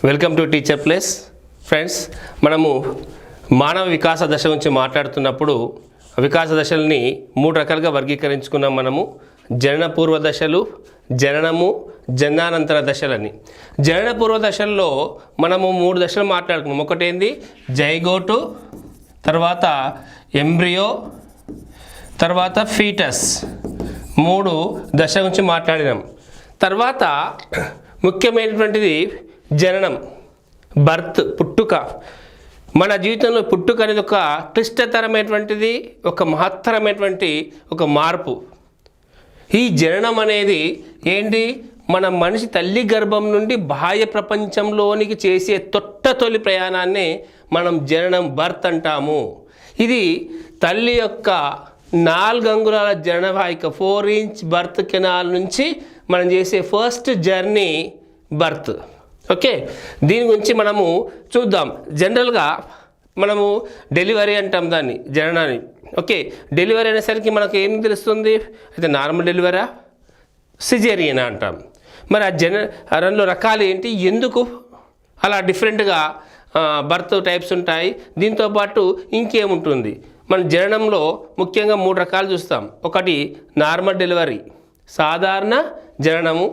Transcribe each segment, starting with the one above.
Welcome to teacher place. Friends, మనము మానవ వికాస దశ గురించి మాట్లాడుతున్నప్పుడు వికాస దశల్ని 3 రకాలుగా వర్గీకరించుకున్నాం. మనము జనన పూర్వ దశలు, జననము, జననానంతర దశలని. జనన పూర్వ దశల్లో మనము 3 దశలు మాట్లాడుకున్నాం. ఒకటేంది జైగోటు, తర్వాత ఎంబ్రియో, తర్వాత ఫీటస్. 3 దశ గురించి మాట్లాడినాం. తర్వాత ముఖ్యమైనటువంటిది జననం, బర్త్, పుట్టుక. మన జీవితంలో పుట్టుక అనేది ఒక క్లిష్టతరమైనటువంటిది, ఒక మహత్తరమైనటువంటి ఒక మార్పు. ఈ జననం అనేది ఏంటి? మన మనిషి తల్లి గర్భం నుండి బాహ్య ప్రపంచంలోనికి చేసే తొలి ప్రయాణాన్ని మనం జననం, బర్త్ అంటాము. ఇది తల్లి యొక్క 4 అంగుళాల జననవాహిక 4 ఇంచ్ బర్త్ కెనాల్ నుంచి మనం చేసే ఫస్ట్ జర్నీ బర్త్. ఓకే, దీని గురించి మనము చూద్దాం. జనరల్గా మనము డెలివరీ అంటాం దాన్ని, జననాన్ని. ఓకే, డెలివరీ అనేసరికి మనకు ఏం తెలుస్తుంది? అయితే నార్మల్ డెలివరా, సిజేరియనా అంటాం. మరి ఆ రెండు రకాలు ఏంటి, ఎందుకు అలా డిఫరెంట్గా బర్త్ టైప్స్ ఉంటాయి? దీంతోపాటు ఇంకేముంటుంది? మన జననంలో ముఖ్యంగా 3 రకాలు చూస్తాం. ఒకటి నార్మల్ డెలివరీ, సాధారణ జననము.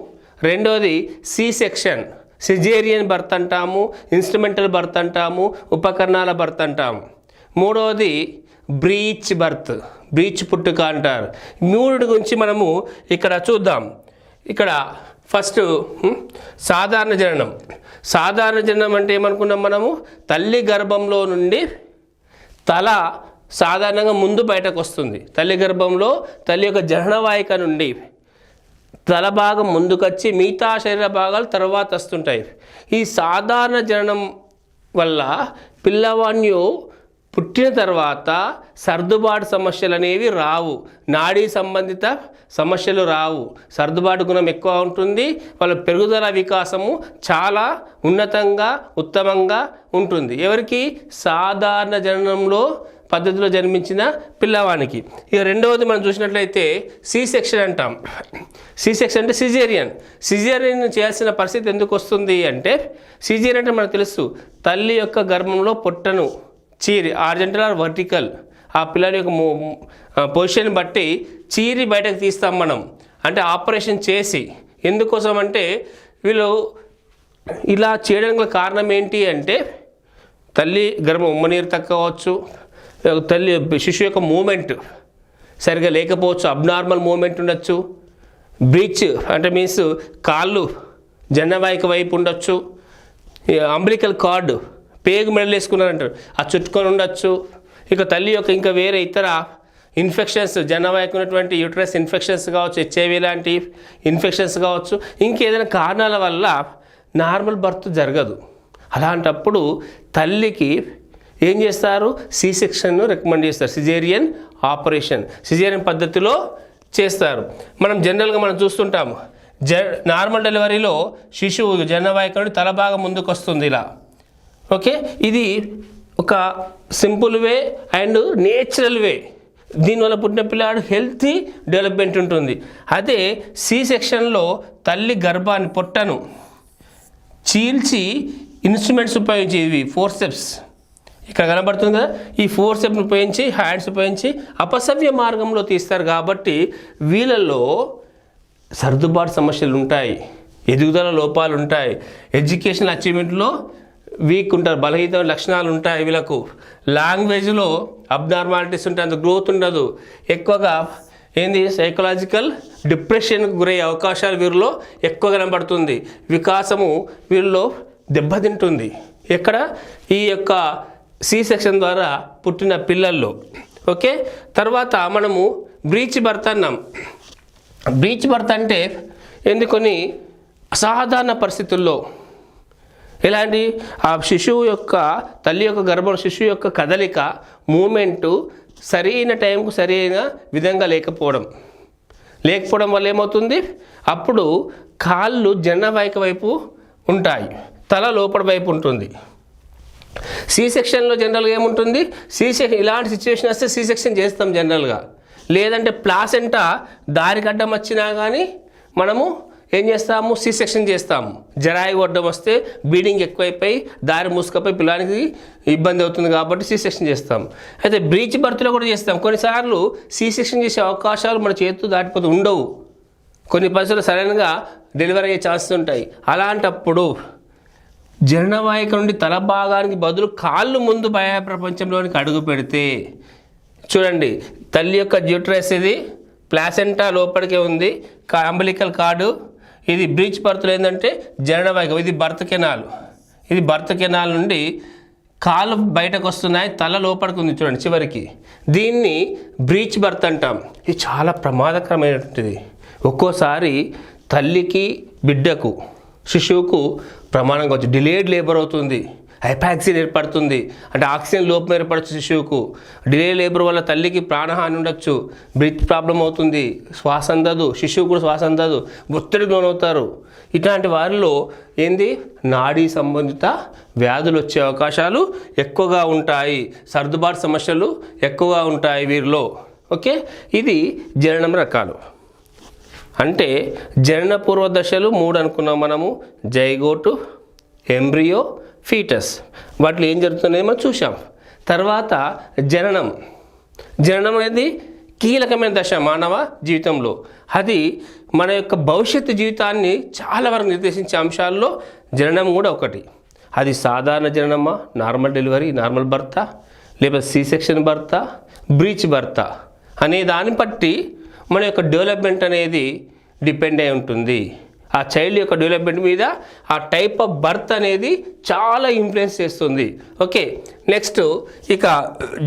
రెండోది సి సెక్షన్, సిజేరియన్ బర్త్ అంటాము, ఇన్స్ట్రుమెంటల్ బర్త్ అంటాము, ఉపకరణాల బర్త్ అంటాము. మూడవది బ్రీచ్ బర్త్, బ్రీచ్ పుట్టుక అంటారు. 3 గురించి మనము ఇక్కడ చూద్దాం. ఇక్కడ ఫస్ట్ సాధారణ జననం. సాధారణ జననం అంటే ఏమనుకున్నాం మనము? తల్లి గర్భంలో నుండి తల సాధారణంగా ముందు బయటకు వస్తుంది. తల్లి గర్భంలో తల్లి యొక్క జననవాహిక నుండి తల భాగం ముందుకొచ్చి మిగతా శరీర భాగాలు తర్వాత వస్తుంటాయి. ఈ సాధారణ జననం వల్ల పిల్లవాడిని పుట్టిన తర్వాత సర్దుబాటు సమస్యలు అనేవి రావు, నాడీ సంబంధిత సమస్యలు రావు, సర్దుబాటు గుణం ఎక్కువ ఉంటుంది. వాళ్ళ పెరుగుదల వికాసము చాలా ఉన్నతంగా, ఉత్తమంగా ఉంటుంది. ఎవరికి? సాధారణ జననంలో పద్ధతిలో జన్మించిన పిల్లవానికి. ఇక రెండవది మనం చూసినట్లయితే సి సెక్షన్ అంటాం. సి సెక్షన్ అంటే సిజేరియన్. సిజేరియన్ చేయాల్సిన పరిస్థితి ఎందుకు వస్తుంది అంటే, సిజేరియన్ అంటే మనకు తెలుసు, తల్లి యొక్క గర్భంలో పొట్టను చీరి, హారిజాంటల్ ఆర్ వర్టికల్, ఆ పిల్లల యొక్క పొజిషన్ బట్టి చీరి బయటకు తీస్తాం మనం. అంటే ఆపరేషన్ చేసి. ఎందుకోసం అంటే వీళ్ళు ఇలా చేయడానికి కారణం ఏంటి అంటే, తల్లి గర్భం ఉమ్మనీరు తక్కువచ్చు, తల్లి శిశువు యొక్క మూమెంట్ సరిగా లేకపోవచ్చు, అబ్నార్మల్ మూమెంట్ ఉండొచ్చు, బ్రీచ్ అంటే మీన్స్ కాళ్ళు జననవాహిక వైపు ఉండొచ్చు, అంబ్లికల్ కార్డు పేగు మెడలు వేసుకున్నారంటారు, అది చుట్టుకొని ఉండొచ్చు. ఇక తల్లి యొక్క ఇంకా వేరే ఇతర ఇన్ఫెక్షన్స్, జననవాహిక ఉన్నటువంటి యూట్రస్ ఇన్ఫెక్షన్స్ కావచ్చు, హెచ్ఐవి లాంటి ఇన్ఫెక్షన్స్ కావచ్చు, ఇంకేదైనా కారణాల వల్ల నార్మల్ బర్త్ జరగదు. అలాంటప్పుడు తల్లికి ఏం చేస్తారు? సి సెక్షన్ను రికమెండ్ చేస్తారు. సిజేరియన్ ఆపరేషన్, సిజేరియన్ పద్ధతిలో చేస్తారు. మనం జనరల్గా మనం చూస్తుంటాము, నార్మల్ డెలివరీలో శిశువు జననవాహిక నుండి తల భాగం ముందుకు వస్తుంది ఇలా. ఓకే, ఇది ఒక simple way and natural way. దీనివల్ల పుట్టిన పిల్లాడు హెల్తీ డెవలప్మెంట్ ఉంటుంది. అదే సి సెక్షన్లో తల్లి గర్భాన్ని, పొట్టను చీల్చి ఇన్స్ట్రుమెంట్స్ ఉపయోగించి, ఇవి ఫోర్సెప్స్ ఇక్కడ కనబడుతుంది కదా, ఈ ఫోర్సెప్ని ఉపయోగించి, హ్యాండ్స్ ఉపయోగించి అపసవ్య మార్గంలో తీస్తారు. కాబట్టి వీళ్ళలో సర్దుబాటు సమస్యలు ఉంటాయి, ఎదుగుదల లోపాలు ఉంటాయి, ఎడ్యుకేషనల్ అచీవ్మెంట్లో వీక్ ఉంటారు, బలహీన లక్షణాలు ఉంటాయి. వీళ్ళకు లాంగ్వేజ్లో అబ్నార్మాలిటీస్ ఉంటాయి, అంత గ్రోత్ ఉండదు. ఎక్కువగా ఏంది, సైకలాజికల్ డిప్రెషన్కి గురయ్యే అవకాశాలు వీరిలో ఎక్కువ కనబడుతుంది. వికాసము వీరిలో దెబ్బతింటుంది. ఎక్కడ? ఈ యొక్క సి సెక్షన్ ద్వారా పుట్టిన పిల్లల్లో. ఓకే, తర్వాత మనము బ్రీచ్ బర్త్ అన్నాం. బ్రీచ్ బర్త్ అంటే కొన్ని అసాధారణ పరిస్థితుల్లో ఎలాంటి ఆ శిశువు యొక్క తల్లి యొక్క గర్భం, శిశువు యొక్క కదలిక, మూమెంటు సరైన టైంకు సరైన విధంగా లేకపోవడం వల్ల ఏమవుతుంది? అప్పుడు కాళ్ళు జననవాహిక వైపు ఉంటాయి, తల లోపల వైపు ఉంటుంది. సి సెక్షన్లో జనరల్గా ఏముంటుంది? ఇలాంటి సిచ్యువేషన్ వస్తే సి సెక్షన్ చేస్తాం జనరల్గా. లేదంటే ప్లాసెంటా దారికి అడ్డం వచ్చినా కానీ మనము ఏం చేస్తాము, సి సెక్షన్ చేస్తాము. జరాయి గొడ్డం వస్తే బ్లీడింగ్ ఎక్కువైపోయి దారి మూసుకపోయి పిల్లానికి ఇబ్బంది అవుతుంది కాబట్టి సి సెక్షన్ చేస్తాం. అయితే బ్రీచ్ బర్త్లో కూడా చేస్తాం. కొన్నిసార్లు సి సెక్షన్ చేసే అవకాశాలు మన చేతితో దాటిపోతూ ఉండవు. కొన్ని పరిస్థితులు సడన్గా డెలివరీ అయ్యే ఛాన్సెస్ ఉంటాయి. అలాంటప్పుడు జననవాహిక నుండి తల భాగానికి బదులు కాళ్ళు ముందు బాహ్య ప్రపంచంలోనికి అడుగు పెడితే, చూడండి తల్లి యొక్క జ్యూట్రస్, ఇది ప్లాసెంటా లోపలికే ఉంది, అంబలికల్ కార్డు, ఇది బ్రీచ్ బర్త్లో ఏంటంటే జననవాహిక, ఇది బర్త్ కెనాల్. ఇది బర్త్ కెనాల్ నుండి కాళ్ళు బయటకు వస్తున్నాయి, తల లోపలికి ఉంది చూడండి చివరికి. దీన్ని బ్రీచ్ బర్త్ అంటాం. ఇది చాలా ప్రమాదకరమైనటువంటిది. ఒక్కోసారి తల్లికి బిడ్డకు శిశువుకు ప్రమాణంగా వచ్చి డిలేడ్ లేబర్ అవుతుంది, హైపాక్సిన్ ఏర్పడుతుంది, అంటే ఆక్సిజన్ లోపం ఏర్పడచ్చు శిశువుకు. డిలే లేబర్ వల్ల తల్లికి ప్రాణహాని ఉండొచ్చు, బ్రీత్ ప్రాబ్లం అవుతుంది, శ్వాస అందదు, శిశువు కూడా శ్వాస అందదు, ఒత్తిడికి లోనవుతారు. ఇట్లాంటి వారిలో ఏంది నాడీ సంబంధిత వ్యాధులు వచ్చే అవకాశాలు ఎక్కువగా ఉంటాయి, సర్దుబాటు సమస్యలు ఎక్కువగా ఉంటాయి వీరిలో. ఓకే, ఇది జననం రకాలు. అంటే జనన పూర్వ దశలు 3 అనుకున్నాం మనము, జైగోటు, ఎంబ్రియో, ఫీటస్. వాటిలో ఏం జరుగుతుందో మనం చూసాం. తర్వాత జననం అనేది కీలకమైన దశ మానవ జీవితంలో. అది మన యొక్క భవిష్యత్తు జీవితాన్ని చాలా వరకు నిర్దేశించే అంశాల్లో జననం కూడా ఒకటి. అది సాధారణ జననమా, నార్మల్ డెలివరీ, నార్మల్ బర్తా, లేకపోతే సి సెక్షన్ బర్తా, బ్రీచ్ బర్తా అనే దాన్ని బట్టి మన యొక్క డెవలప్మెంట్ అనేది డిపెండ్ అయి ఉంటుంది. ఆ చైల్డ్ యొక్క డెవలప్మెంట్ మీద ఆ టైప్ ఆఫ్ బర్త్ అనేది చాలా ఇన్ఫ్లుయెన్స్ చేస్తుంది. ఓకే, నెక్స్ట్ ఇక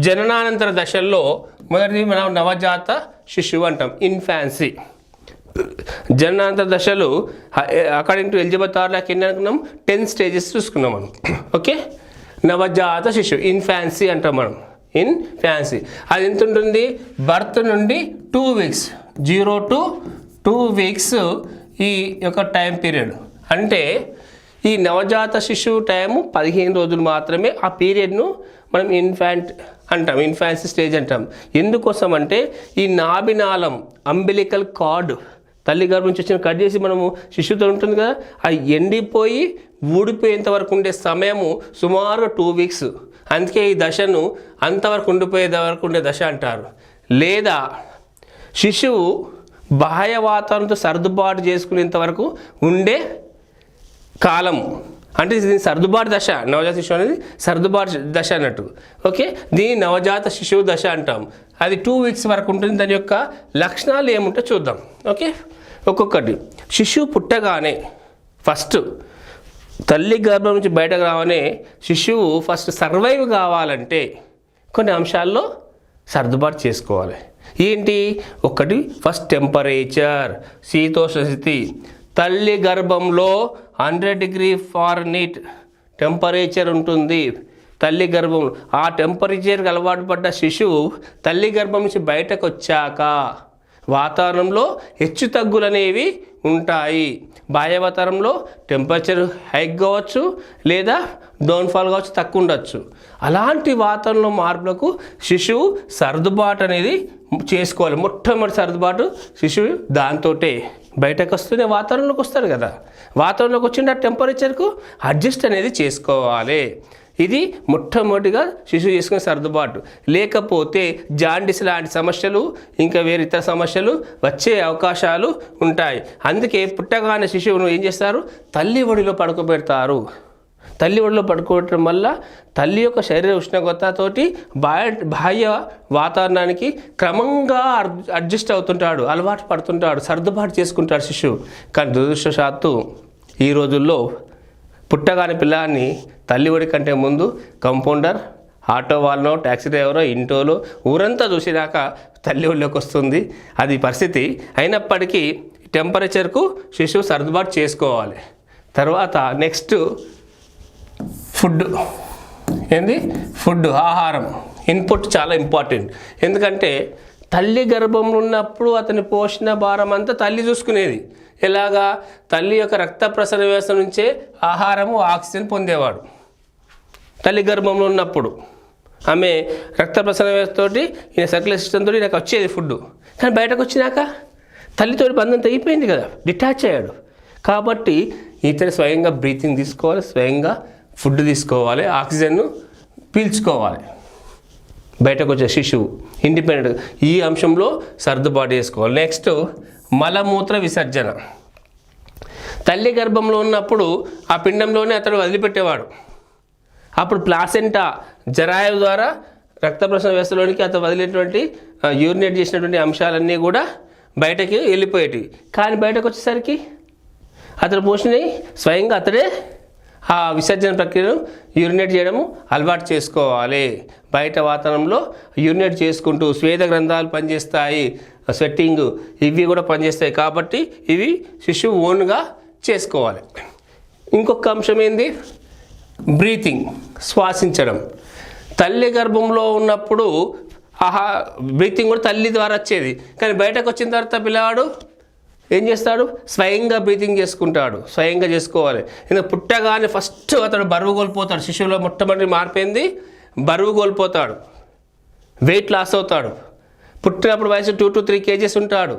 జననానంతర దశల్లో మొదటిది మనం నవజాత శిశువు అంటాం, ఇన్ఫాన్సీ. జననానంతర దశలు అకార్డింగ్ టు ఎలిజబెత్ ఆర్లాక్ ఎన్ని అనుకున్నాం, 10 స్టేజెస్ చూసుకున్నాం మనం. ఓకే, నవజాత శిశువు ఇన్ఫాన్సీ అంటాం మనం, ఇన్ఫాన్సీ. అది ఎంత ఉంటుంది, బర్త్ నుండి 2 వీక్స్, 0 to 2 వీక్స్ ఈ యొక్క టైం పీరియడ్. అంటే ఈ నవజాత శిశువు టైము 15 రోజులు మాత్రమే. ఆ పీరియడ్ను మనం ఇన్ఫాంట్ అంటాం, ఇన్ఫాన్సీ స్టేజ్ అంటాం. ఎందుకోసం అంటే ఈ నాభినాళం, అంబిలికల్ కార్డ్, తల్లి గర్భం నుంచి వచ్చిన కట్ చేసి మనము శిశువుతో ఉంటుంది కదా, అది ఎండిపోయి ఊడిపోయేంత వరకు ఉండే సమయము సుమారుగా 2 వీక్స్. అందుకే ఈ దశను అంతవరకు ఉండే దశ అంటారు. లేదా శిశువు బాహ్య వాతావరణంతో సర్దుబాటు చేసుకునేంత వరకు ఉండే కాలం, అంటే దీని సర్దుబాటు దశ. నవజాత శిశువు అనేది సర్దుబాటు దశ అన్నట్టు. ఓకే, దీని నవజాత శిశువు దశ అంటాం. అది 2 వీక్స్ వరకు ఉంటుంది. దాని యొక్క లక్షణాలు ఏముంటో చూద్దాం. ఓకే, ఒక్కొక్కటి. శిశువు పుట్టగానే ఫస్ట్ తల్లి గర్భం నుంచి బయటకు రావనే శిశువు ఫస్ట్ సర్వైవ్ కావాలంటే కొన్ని అంశాల్లో సర్దుబాటు చేసుకోవాలి. ఏంటి, ఒకటి ఫస్ట్ టెంపరేచర్, శీతోష్ణ స్థితి. తల్లి గర్భంలో 100 degrees Fahrenheit టెంపరేచర్ ఉంటుంది తల్లి గర్భంలో. ఆ టెంపరేచర్కి అలవాటు పడ్డ శిశువు తల్లి గర్భం నుంచి బయటకు వచ్చాక వాతావరణంలో హెచ్చు తగ్గులు అనేవి ఉంటాయి. బాహ్య వాతావరణంలో టెంపరేచర్ హైక్ కావచ్చు, లేదా డౌన్ఫాల్ కావచ్చు, తక్కువ ఉండొచ్చు. అలాంటి వాతావరణంలో మార్పులకు శిశువు సర్దుబాటు అనేది చేసుకోవాలి. మొట్టమొదటి సర్దుబాటు శిశువు దాంతోటే బయటకు వస్తూనే వాతావరణంలోకి వస్తారు కదా, వాతావరణంలోకి వచ్చిన టెంపరేచర్కు అడ్జస్ట్ అనేది చేసుకోవాలి. ఇది మొట్టమొదటిగా శిశువు చేసుకునే సర్దుబాటు. లేకపోతే జాండిస్ లాంటి సమస్యలు, ఇంకా వేరే ఇతర సమస్యలు వచ్చే అవకాశాలు ఉంటాయి. అందుకే పుట్టగానే శిశువును ఏం చేస్తారు, తల్లి ఒడిలో పడుకోబెడతారు. తల్లి ఒడిలో పడుకోవటం వల్ల తల్లి యొక్క శరీర ఉష్ణోగ్రతతోటి బాహ్య వాతావరణానికి క్రమంగా అడ్జస్ట్ అవుతుంటాడు, అలవాటు పడుతుంటాడు, సర్దుబాటు చేసుకుంటాడు శిశువు. కానీ దురదృష్టవశాత్తు ఈ రోజుల్లో పుట్టగానే పిల్లాన్ని తల్లి ఒడి కంటే ముందు కంపౌండర్, ఆటో వాళ్ళనో, ట్యాక్సీ డ్రైవరో, ఇంటోలో ఊరంతా చూసినాక తల్లి ఒడిలోకి వస్తుంది. అది పరిస్థితి. అయినప్పటికీ టెంపరేచర్కు శిశువు సర్దుబాటు చేసుకోవాలి. తర్వాత నెక్స్ట్ ఫుడ్. ఏంది ఫుడ్, ఆహారం, ఇన్పుట్ చాలా ఇంపార్టెంట్. ఎందుకంటే తల్లి గర్భంలో ఉన్నప్పుడు అతని పోషణ భారం అంతా తల్లి చూసుకునేది. ఎలాగా, తల్లి యొక్క రక్త ప్రసరణ వ్యవస్థ నుంచే ఆహారము, ఆక్సిజన్ పొందేవాడు. తల్లి గర్భంలో ఉన్నప్పుడు ఆమె రక్త ప్రసరణ వ్యవస్థతోటి, ఈయన సర్క్యులేషన్ సిస్టమ్ తోటి నాకు వచ్చేది ఫుడ్. కానీ బయటకు వచ్చినాక తల్లితోటి బంధం తెగిపోయింది కదా, డిటాచ్ అయ్యాడు. కాబట్టి ఇతను స్వయంగా బ్రీతింగ్ తీసుకోవాలి, స్వయంగా ఫుడ్ తీసుకోవాలి, ఆక్సిజన్ను పీల్చుకోవాలి. బయటకు వచ్చే శిశువు ఇండిపెండెంట్గా ఈ అంశంలో సర్దుబాటు చేసుకోవాలి. నెక్స్ట్ మలమూత్ర విసర్జన. తల్లి గర్భంలో ఉన్నప్పుడు ఆ పిండంలోనే అతడు వదిలిపెట్టేవాడు. అప్పుడు ప్లాసెంటా జరాయువు ద్వారా రక్త ప్రసరణ వ్యవస్థలోనికి అతను వదిలేటువంటి యూరినేట్ చేసినటువంటి అంశాలన్నీ కూడా బయటకి వెళ్ళిపోయేటివి. కానీ బయటకు వచ్చేసరికి అతడు పోషణని స్వయంగా అతడే ఆ విసర్జన ప్రక్రియను యూరినేట్ చేయడము అలవాటు చేసుకోవాలి. బయట వాతావరణంలో యూరినేట్ చేసుకుంటూ స్వేద గ్రంథాలు పనిచేస్తాయి, స్వెట్టింగ్ ఇవి కూడా పనిచేస్తాయి. కాబట్టి ఇవి శిశువు ఓన్గా చేసుకోవాలి. ఇంకొక అంశం ఏంది? బ్రీతింగ్, శ్వాసించడం. తల్లి గర్భంలో ఉన్నప్పుడు బ్రీతింగ్ కూడా తల్లి ద్వారా వచ్చేది. కానీ బయటకు వచ్చిన తర్వాత పిల్లవాడు ఏం చేస్తాడు? స్వయంగా బ్రీతింగ్ చేసుకుంటాడు, స్వయంగా చేసుకోవాలి. ఎందుకంటే పుట్టగానే ఫస్ట్ అతడు బరువు కోల్పోతాడు. శిశువులో మొట్టమొదటి మార్పైంది బరువు కోల్పోతాడు, వెయిట్ లాస్ అవుతాడు. పుట్టినప్పుడు వయసు 2 to 3 kgs ఉంటాడు.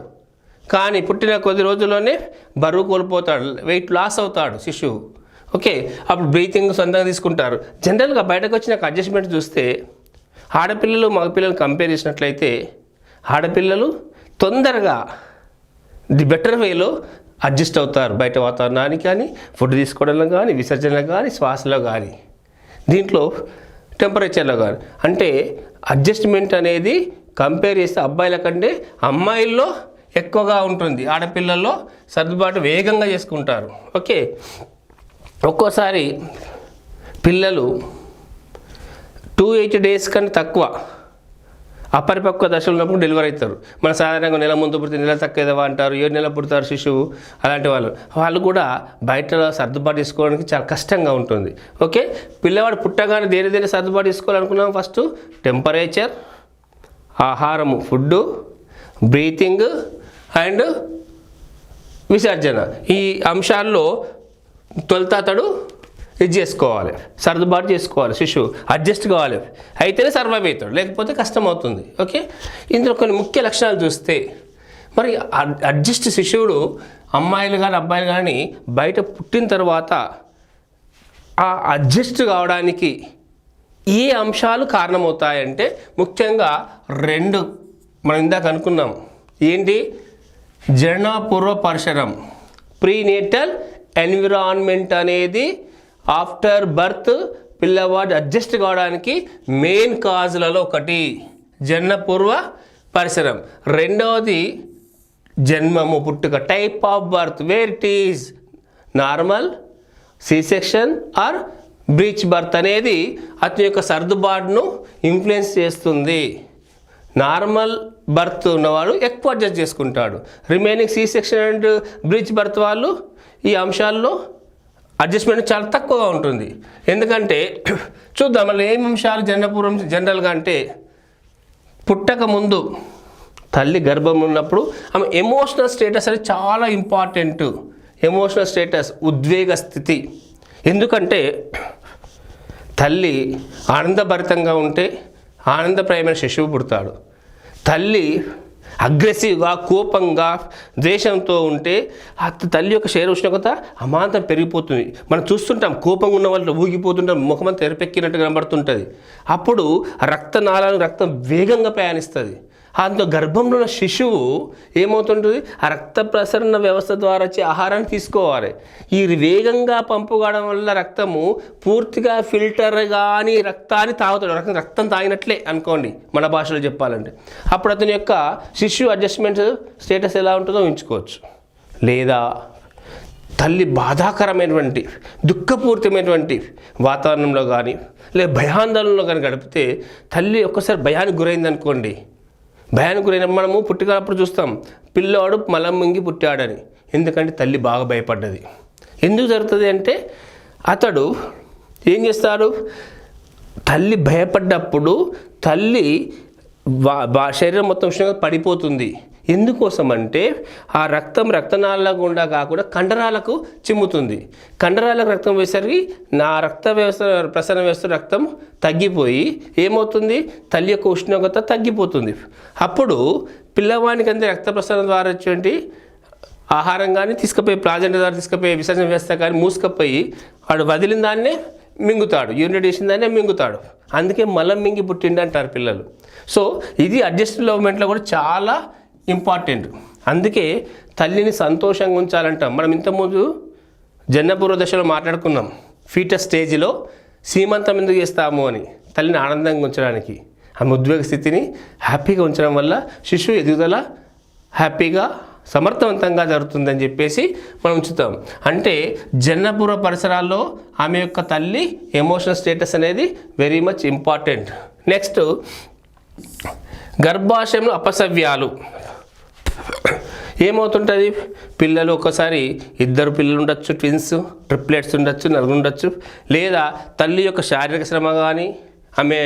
కానీ పుట్టిన కొద్ది రోజుల్లోనే బరువు కోల్పోతాడు, వెయిట్ లాస్ అవుతాడు శిశువు. ఓకే, అప్పుడు బ్రీతింగ్ సొంతంగా తీసుకుంటారు. జనరల్గా బయటకు వచ్చిన అడ్జస్ట్మెంట్ చూస్తే ఆడపిల్లలు మగపిల్లలు కంపేర్ చేసినట్లయితే ఆడపిల్లలు తొందరగా ది బెటర్ వేలో అడ్జస్ట్ అవుతారు బయట వాతావరణానికి కానీ, ఫుడ్ తీసుకోవడంలో కానీ, విసర్జనలో కానీ, శ్వాసలో కానీ, దీంట్లో టెంపరేచర్లో కానీ. అంటే అడ్జస్ట్మెంట్ అనేది కంపేర్ చేస్తే అబ్బాయిల కంటే అమ్మాయిల్లో ఎక్కువగా ఉంటుంది. ఆడపిల్లల్లో సర్దుబాటు వేగంగా చేసుకుంటారు. ఓకే, ఒక్కోసారి పిల్లలు 280 days కన్నా తక్కువ అపరిపక్వ దశలో ఉన్నప్పుడు డెలివరీ అవుతారు. మన సాధారణంగా నెల ముందు పుడితే నెల తక్కువ అంటారు, 7 నెలలు పుడతారు శిశువు. అలాంటి వాళ్ళు కూడా బయట సర్దుబాటు చేసుకోవడానికి చాలా కష్టంగా ఉంటుంది. ఓకే, పిల్లవాడు పుట్టగానే దేని సర్దుబాటు చేసుకోవాలనుకున్నాం. ఫస్ట్ టెంపరేచర్, ఆహారము, ఫుడ్డు, బ్రీతింగ్ అండ్ విసర్జన. ఈ అంశాల్లో తొలుత అతడు ఇది చేసుకోవాలి, సర్దుబాటు చేసుకోవాలి, శిశువు అడ్జస్ట్ కావాలి. అయితేనే సర్వైవ్ అవుతాడు, లేకపోతే కష్టం అవుతుంది. ఓకే, ఇందులో కొన్ని ముఖ్య లక్షణాలు చూస్తే మరి అడ్జస్ట్ శిశువుడు అమ్మాయిలు కానీ అబ్బాయిలు కానీ బయట పుట్టిన తర్వాత ఆ అడ్జస్ట్ కావడానికి ఏ అంశాలు కారణమవుతాయంటే ముఖ్యంగా 2 మనం ఇందాక అనుకున్నాం. ఏంటి? జననపూర్వ పరిసరం, ప్రీనేటల్ ఎన్విరాన్మెంట్ అనేది ఆఫ్టర్ బర్త్ పిల్లవాడు అడ్జస్ట్ కావడానికి మెయిన్ కాజులలో ఒకటి జననపూర్వ పరిసరం. రెండవది జన్మము, పుట్టుక, type of birth, where it is normal, C section or breech birth అనేది అతని యొక్క సర్దుబాటును ఇన్ఫ్లుయెన్స్ చేస్తుంది. నార్మల్ బర్త్ ఉన్నవాడు ఎక్కువ అడ్జస్ట్ చేసుకుంటాడు. Remaining C section and breech birth వాళ్ళు ఈ అంశాల్లో అడ్జస్ట్మెంట్ చాలా తక్కువగా ఉంటుంది. ఎందుకంటే చూద్దాం మళ్ళీ ఏం అంశాలు జననపూర్వం జనరల్గా అంటే పుట్టక ముందు తల్లి గర్భం ఉన్నప్పుడు ఆమె ఎమోషనల్ స్టేటస్ అనేది చాలా ఇంపార్టెంట్. ఎమోషనల్ స్టేటస్, ఉద్వేగ స్థితి. ఎందుకంటే తల్లి ఆనందభరితంగా ఉంటే ఆనందప్రాయమైన శిశువు పుడతాడు. తల్లి అగ్రెసివ్గా, కోపంగా, ద్వేషంతో ఉంటే ఆ తల్లి యొక్క శరీర ఉష్ణోగ్రత అమాంతం పెరిగిపోతుంది. మనం చూస్తుంటాం, కోపంగా ఉన్న వాళ్ళు ఊగిపోతుంటాం, ముఖమంతా తెరపెక్కినట్టు కనబడుతుంటుంది. అప్పుడు రక్తనాళాలు రక్తం వేగంగా ప్రయాణిస్తుంది. అందులో గర్భంలో ఉన్న శిశువు ఏమవుతుంటుంది? ఆ రక్త ప్రసరణ వ్యవస్థ ద్వారా వచ్చే ఆహారాన్ని తీసుకోవాలి. ఈ వేగంగా పంపు కావడం వల్ల రక్తము పూర్తిగా ఫిల్టర్ కానీ రక్తాన్ని తాగుతాడు. రక్తం తాగినట్లే అనుకోండి మన భాషలో చెప్పాలంటే. అప్పుడు అతని యొక్క శిశువు అడ్జస్ట్మెంట్ స్టేటస్ ఎలా ఉంటుందో ఉంచుకోవచ్చు. లేదా తల్లి బాధాకరమైనటువంటి దుఃఖపూరితమైనటువంటి వాతావరణంలో కానీ లేదా భయాందోళనలో కానీ గడిపితే తల్లి ఒక్కసారి భయానికి గురైంది అనుకోండి. భయానికి గురైన మనము పుట్టినప్పుడు చూస్తాం పిల్లవాడు మలం మింగి పుట్టాడని. ఎందుకంటే తల్లి బాగా భయపడ్డది. ఎందుకు జరుగుతుంది అంటే అతడు ఏం చేస్తాడు? తల్లి భయపడ్డప్పుడు తల్లి శరీరం మొత్తం ఉష్ణంగా పడిపోతుంది. ఎందుకోసం అంటే ఆ రక్తం రక్తనాళాల గుండా కాకుండా కండరాలకు చిమ్ముతుంది. కండరాలకు రక్తం వేసరికి నా రక్త వ్యవస్థ ప్రసరణ వ్యవస్థ రక్తం తగ్గిపోయి ఏమవుతుంది? తల్లి యొక్క ఉష్ణోగ్రత తగ్గిపోతుంది. అప్పుడు పిల్లవానికి అంతే రక్త ప్రసరణ ద్వారా వచ్చేటువంటి ఆహారం కానీ తీసుకుపోయి ప్లాజెంటా ద్వారా తీసుకుపోయి విసర్జన వ్యవస్థ కానీ మూసుకుపోయి వాడు వదిలిన దాన్నే మింగుతాడు, యూరినేట్ చేసిన దాన్నే మింగుతాడు. అందుకే మలం మింగి పుట్టిండు అంటారు పిల్లలు. సో ఇది అడ్జస్టివ్ మూమెంట్లో కూడా చాలా ఇంపార్టెంట్. అందుకే తల్లిని సంతోషంగా ఉంచాలంటాం. మనం ఇంతకుముందు జననపూర్వ దశలో మాట్లాడుకున్నాం, ఫీటస్ స్టేజ్లో సీమంతం ఎందుకు చేస్తాము అని, తల్లిని ఆనందంగా ఉంచడానికి, ఆమె ఉద్వేగ స్థితిని హ్యాపీగా ఉంచడం వల్ల శిశువు ఎదుగుదల హ్యాపీగా సమర్థవంతంగా జరుగుతుందని చెప్పేసి మనం ఉంచుతాం. అంటే జననపూర్వ పరిసరాల్లో ఆమె యొక్క తల్లి ఎమోషనల్ స్టేటస్ అనేది వెరీ మచ్ ఇంపార్టెంట్. నెక్స్ట్ గర్భాశయంలో అపసవ్యాలు ఏమవుతుంటుంది, పిల్లలు ఒక్కసారి 2 పిల్లలు ఉండొచ్చు, ట్విన్స్, ట్రిప్లెట్స్ ఉండొచ్చు, నలుగురు ఉండొచ్చు, లేదా తల్లి యొక్క శారీరక శ్రమ కానీ ఆమె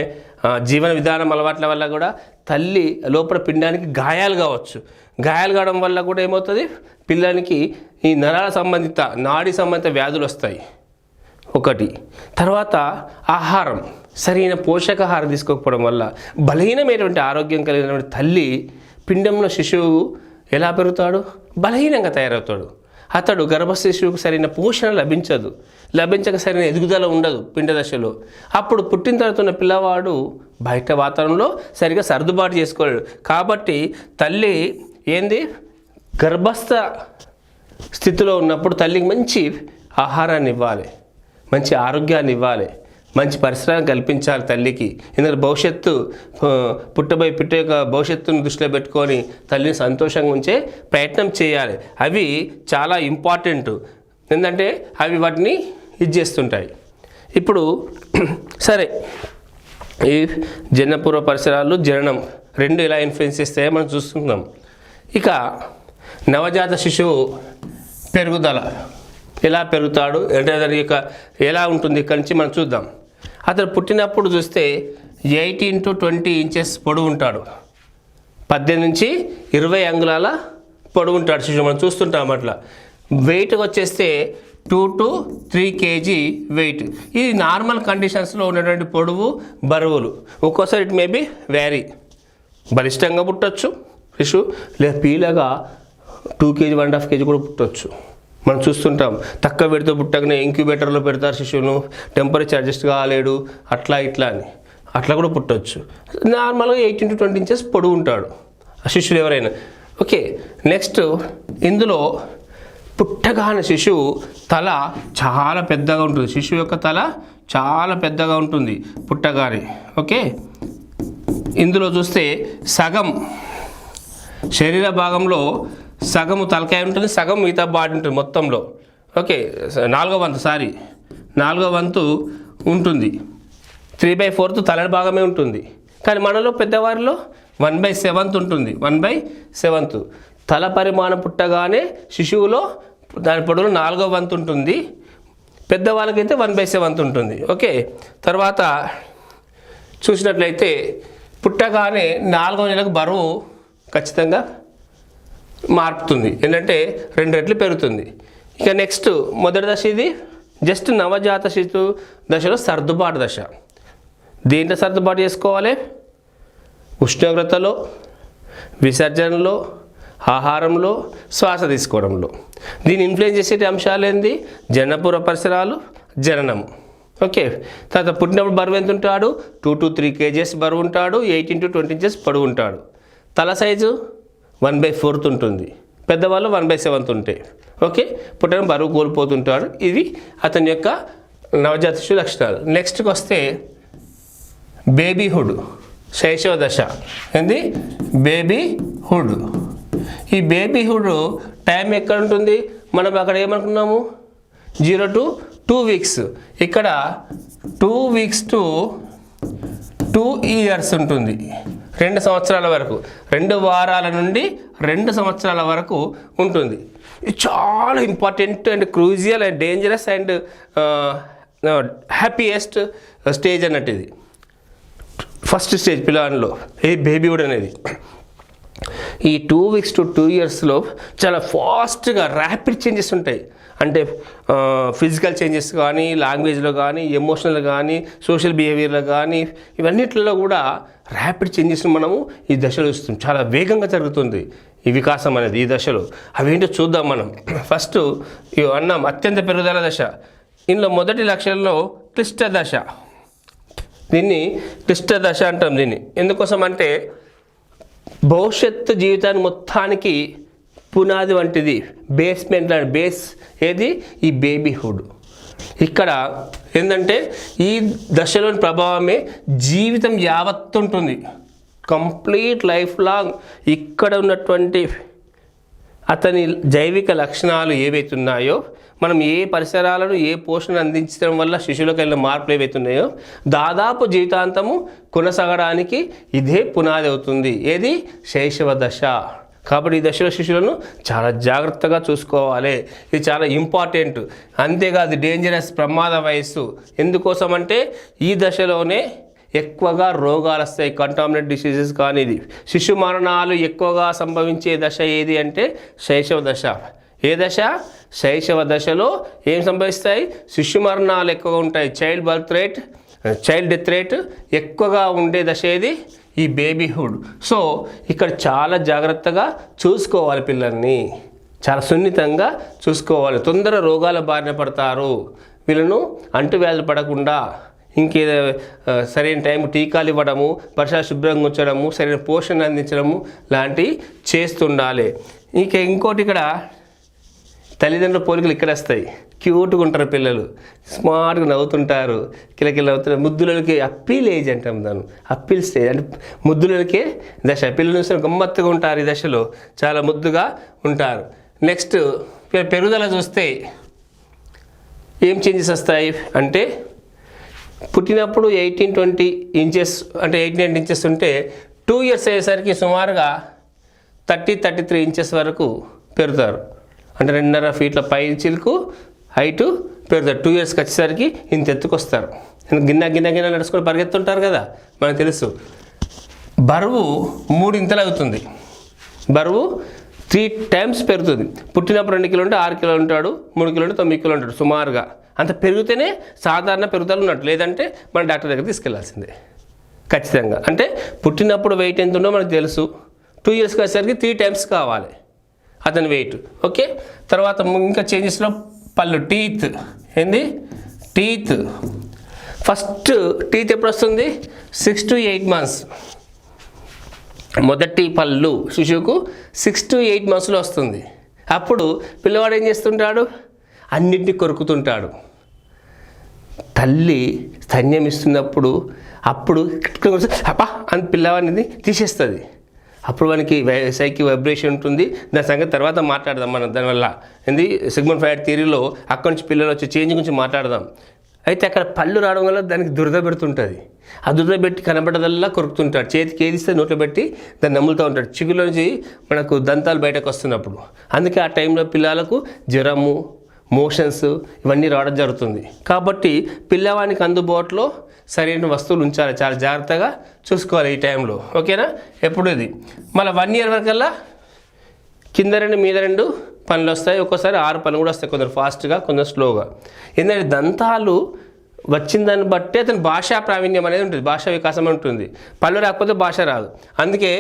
జీవన విధానం అలవాట్ల వల్ల కూడా తల్లి లోపల పిండానికి గాయాలు కావచ్చు. గాయాలు కావడం వల్ల కూడా ఏమవుతుంది, పిల్లలకి ఈ నరాల సంబంధిత నాడీ సంబంధిత వ్యాధులు వస్తాయి ఒకటి. తర్వాత ఆహారం, సరైన పోషకాహారం తీసుకోకపోవడం వల్ల బలహీనమైనటువంటి ఆరోగ్యం కలిగినటువంటి తల్లి పిండంలో శిశువు ఎలా పెరుగుతాడు, బలహీనంగా తయారవుతాడు. అతడు గర్భ శిశువుకు సరైన పోషణ లభించక సరైన ఎదుగుదల ఉండదు పిండ దశలో. అప్పుడు పుట్టిన తర్వాత ఉన్న పిల్లవాడు బయట వాతావరణంలో సరిగా సర్దుబాటు చేసుకోలేడు. కాబట్టి తల్లి ఏంది, గర్భస్థ స్థితిలో ఉన్నప్పుడు తల్లికి మంచి ఆహారాన్ని ఇవ్వాలి, మంచి ఆరోగ్యాన్ని ఇవ్వాలి, మంచి పరిసరాన్ని కల్పించాలి తల్లికి. ఎందుకంటే భవిష్యత్తు పుట్టబోయే పిట్ట యొక్క భవిష్యత్తును దృష్టిలో పెట్టుకొని తల్లిని సంతోషంగా ఉంచే ప్రయత్నం చేయాలి. అవి చాలా ఇంపార్టెంట్, ఎందుకంటే అవి వాటిని ఇది చేస్తుంటాయి. ఇప్పుడు సరే, ఈ జననపూర్వ పరిసరాలు జననం రెండు ఎలా ఇన్ఫ్లుయెన్స్ చేస్తాయో మనం చూస్తున్నాం. ఇక నవజాత శిశువు పెరుగుదల ఎలా పెరుగుతాడు అంటే దాని యొక్క ఎలా ఉంటుంది ఇక్కడి నుంచి మనం చూద్దాం. అతను పుట్టినప్పుడు చూస్తే 8 to 20 inches పొడవు ఉంటాడు, 18 నుంచి 20 అంగుళాల పొడవు ఉంటాడు శిశువు. మనం చూస్తుంటాం అట్లా. వెయిట్ వచ్చేస్తే 2 to 3 kg వెయిట్. ఇది నార్మల్ కండిషన్స్లో ఉన్నటువంటి పొడవు బరువులు. ఒక్కోసారి ఇట్ మేబీ వ్యారీ, బలిష్టంగా పుట్టచ్చు శిశువు, లేదా పీలగా 2 kg 1.5 kg కూడా పుట్టవచ్చు. మనం చూస్తుంటాం. తక్కువ పెడితే పుట్టగానే ఇంక్యుబేటర్లో పెడతారు శిశువును, టెంపరేచర్ అడ్జస్ట్ కాలేడు, అట్లా ఇట్లా అని, అట్లా కూడా పుట్టవచ్చు. నార్మల్గా 18 to 20 inches పొడవు ఉంటాడు ఆ శిశువులు ఎవరైనా. ఓకే, నెక్స్ట్ ఇందులో పుట్టగానే శిశువు తల చాలా పెద్దగా ఉంటుంది. శిశువు యొక్క తల చాలా పెద్దగా ఉంటుంది పుట్టగానే. ఓకే, ఇందులో చూస్తే సగం శరీర భాగంలో సగము తలకాయ ఉంటుంది, సగం మిగతా బాడీ ఉంటుంది మొత్తంలో. ఓకే, 4వ వంతు ఉంటుంది. 3/4 తల భాగమే ఉంటుంది. కానీ మనలో పెద్దవారిలో 1/7 ఉంటుంది. 1/7 తల పరిమాణం పుట్టగానే శిశువులో దాని పొడవులో 4వ వంతు ఉంటుంది, పెద్దవాళ్ళకైతే 1/7 ఉంటుంది. ఓకే, తర్వాత చూసినట్లయితే పుట్టగానే 4వ నెలకు బరువు ఖచ్చితంగా మార్పుతుంది, ఏంటంటే 2 రెట్లు పెరుగుతుంది. ఇక నెక్స్ట్ మొదటి దశ ఇది జస్ట్ నవజాత శిశు దశలో సర్దుబాటు దశ. దేంట్లో సర్దుబాటు చేసుకోవాలి, ఉష్ణోగ్రతలో, విసర్జనలో, ఆహారంలో, శ్వాస తీసుకోవడంలో. దీన్ని ఇన్ఫ్లుయెన్స్ చేసే అంశాలు ఏంది, జననపూర్వ పరిసరాలు, జననము. ఓకే, తర్వాత పుట్టినప్పుడు బరువు ఎంత ఉంటాడు, 2 to 3 kgs బరువు ఉంటాడు, 18 to 20 inches పొడవు ఉంటాడు. తల సైజు 1/4 ఉంటుంది, పెద్దవాళ్ళు 1/7 ఉంటాయి. ఓకే, పుట్టడం బరువు కోల్పోతుంటాడు. ఇది అతని యొక్క నవజాత శిశు లక్షణాలు. నెక్స్ట్కి వస్తే బేబీహుడ్, శైశవ దశ. ఏంది బేబీహుడ్. ఈ బేబీహుడ్ టైం ఎక్కడ ఉంటుంది, మనం అక్కడ ఏమనుకున్నాము 0 to 2 weeks, ఇక్కడ 2 weeks to 2 years ఉంటుంది. 2 సంవత్సరాల వరకు, 2 వారాల నుండి 2 సంవత్సరాల వరకు ఉంటుంది. ఇది చాలా important and crucial and dangerous and happiest stage అన్నట్టు. ఇది ఫస్ట్ స్టేజ్ పిల్లవాడిలో ఈ బేబీహుడ్ అనేది. ఈ 2 weeks to 2 yearsలో చాలా ఫాస్ట్గా ర్యాపిడ్ చేంజెస్ ఉంటాయి. అంటే ఫిజికల్ చేంజెస్ కానీ, లాంగ్వేజ్లో కానీ, ఎమోషనల్ కానీ, సోషల్ బిహేవియర్లో కానీ, ఇవన్నిటిలో కూడా ర్యాపిడ్ చేంజెస్ మనము ఈ దశలో చూస్తాం. చాలా వేగంగా జరుగుతుంది ఈ వికాసం అనేది ఈ దశలో. అవేంటో చూద్దాం మనం. ఫస్ట్ అన్నాం అత్యంత పెరుగుదల దశ. ఇందులో మొదటి లక్షణంలో క్లిష్ట దశ. దీన్ని క్లిష్ట దశ అంటాం. దీన్ని ఎందుకోసం అంటే భవిష్యత్తు జీవితాన్ని మొత్తానికి పునాది వంటిది, బేస్మెంట్ లాంటి బేస్ ఏది ఈ బేబీహుడ్. ఇక్కడ ఏంటంటే ఈ దశలోని ప్రభావమే జీవితం యావత్తు ఉంటుంది, కంప్లీట్ లైఫ్ లాంగ్. ఇక్కడ ఉన్నటువంటి అతని జైవిక లక్షణాలు ఏవైతే ఉన్నాయో, మనం ఏ పరిసరాలను ఏ పోషణ అందించడం వల్ల శిశువులకు వెళ్ళిన మార్పులు ఏవైతే ఉన్నాయో దాదాపు జీవితాంతము కొనసాగడానికి ఇదే పునాది అవుతుంది. ఏది శైశవ దశ. కాబట్టి ఈ దశలో శిశువులను చాలా జాగ్రత్తగా చూసుకోవాలి. ఇది చాలా ఇంపార్టెంట్. అంతేకాదు డేంజరస్, ప్రమాద వయస్సు. ఎందుకోసం అంటే ఈ దశలోనే ఎక్కువగా రోగాలు వస్తాయి, కంటామినేట్ డిసీజెస్ కానీ. ఇది శిశు మరణాలు ఎక్కువగా సంభవించే దశ ఏది అంటే శైశవ దశ. ఏ దశ? శైశవ దశలో ఏం సంభవిస్తాయి? శిశు మరణాలు ఎక్కువగా ఉంటాయి. చైల్డ్ డెత్ రేట్ ఎక్కువగా ఉండే దశ ఏది? ఈ బేబీహుడ్. సో ఇక్కడ చాలా జాగ్రత్తగా చూసుకోవాలి, పిల్లల్ని చాలా సున్నితంగా చూసుకోవాలి. తొందర రోగాల బారిన పడతారు. వీళ్ళను అంటువ్యాధులు పడకుండా ఇంకేదో సరైన టైం టీకాలు ఇవ్వడము, పరిసరాలు శుభ్రంగా ఉంచడము, సరైన పోషణ అందించడము లాంటివి చేస్తుండాలి. ఇంకోటి ఇక్కడ తల్లిదండ్రుల పోలికలు ఇక్కడ వస్తాయి. క్యూట్గా ఉంటారు పిల్లలు, స్మార్ట్గా నవ్వుతుంటారు, కిలకిల నవ్వుతుంటారు. ముద్దులకి అప్పీల్ ఏజ్ అంటాం దాన్ని, అప్పీల్ స్టేజ్ అంటే ముద్దులకే దశ. పిల్లలు చూస్తే గమ్మత్తుగా ఉంటారు, ఈ దశలో చాలా ముద్దుగా ఉంటారు. నెక్స్ట్ పెరుగుదల చూస్తే ఏం చేంజెస్ వస్తాయి అంటే పుట్టినప్పుడు 18-20 ఇంచెస్ అంటే 8-9 ఇంచెస్ ఉంటే 2 years అయ్యేసరికి సుమారుగా 30-33 ఇంచెస్ వరకు పెరుగుతారు. అంటే 2.5 feet పై చిలుకు హైటు పెరుగుతారు. 2 yearsకి వచ్చేసరికి ఇంత ఎత్తుకొస్తారు. గిన్నె నడుచుకొని పరిగెత్తుంటారు కదా, మనకు తెలుసు. బరువు 3 ఇంతలు అవుతుంది. బరువు 3 times పెరుగుతుంది. పుట్టినప్పుడు 2 కిలో ఉంటే 6 కిలో ఉంటాడు, 3 కిలో ఉంటే 9 కిలో ఉంటాడు సుమారుగా. అంత పెరిగితేనే సాధారణ పెరుగుదల ఉన్నట్టు, లేదంటే మన డాక్టర్ దగ్గర తీసుకెళ్లాల్సిందే ఖచ్చితంగా. అంటే పుట్టినప్పుడు వెయిట్ ఎంత ఉందో మనకు తెలుసు. 2 yearsకి వచ్చేసరికి 3 times కావాలి అతని వెయిట్. ఓకే. తర్వాత ఇంకా చేంజెస్లో పళ్ళు, టీత్. ఏంది? టీత్. ఫస్ట్ టీత్ ఎప్పుడు వస్తుంది? 6 to 8 months. మొదటి పళ్ళు శిశువుకు 6 to 8 monthsలో వస్తుంది. అప్పుడు పిల్లవాడు ఏం చేస్తుంటాడు? అన్నింటినీ కొరుకుతుంటాడు. తల్లి స్తన్యం ఇస్తున్నప్పుడు అప్పుడు అప్పా అని పిల్లవాడిని తీసేస్తుంది. అప్పుడు మనకి సైకిల్ వైబ్రేషన్ ఉంటుంది. దాని సంగతి తర్వాత మాట్లాడదాం మనం. దానివల్ల ఏంది సిగ్మండ్ ఫ్రాయిడ్ థియరీలో అక్కడి నుంచి పిల్లలు వచ్చే చేంజ్ గురించి మాట్లాడదాం. అయితే అక్కడ పళ్ళు రావడం వల్ల దానికి దురద పెడుతుంటుంది. ఆ దురద పెట్టి కనబడదల్లా కొరుకుతుంటాడు. చేతికి ఏదిస్తే నోట్లో పెట్టి దాన్ని నమ్ములుతూ ఉంటాడు, చిగులో నుంచి మనకు దంతాలు బయటకు వస్తున్నప్పుడు. అందుకే ఆ టైంలో పిల్లలకు జ్వరము, మోషన్స్ ఇవన్నీ రావడం జరుగుతుంది. కాబట్టి పిల్లవానికి అందుబాటులో సరైన వస్తువులు ఉంచాలి, చాలా జాగ్రత్తగా చూసుకోవాలి ఈ టైంలో. ఓకేనా? ఎప్పుడు ఇది మళ్ళీ 1 year వరకల్లా కింద 2 మీద 2 పనులు వస్తాయి. ఒక్కోసారి 6 పనులు కూడా వస్తాయి, కొందరు ఫాస్ట్గా కొందరు స్లోగా. ఎందుకంటే దంతాలు వచ్చిన దాన్ని బట్టి అతని భాషా ప్రావీణ్యం అనేది ఉంటుంది, భాషా వికాసం ఉంటుంది. పళ్ళు రాకపోతే భాష రాదు. అందుకే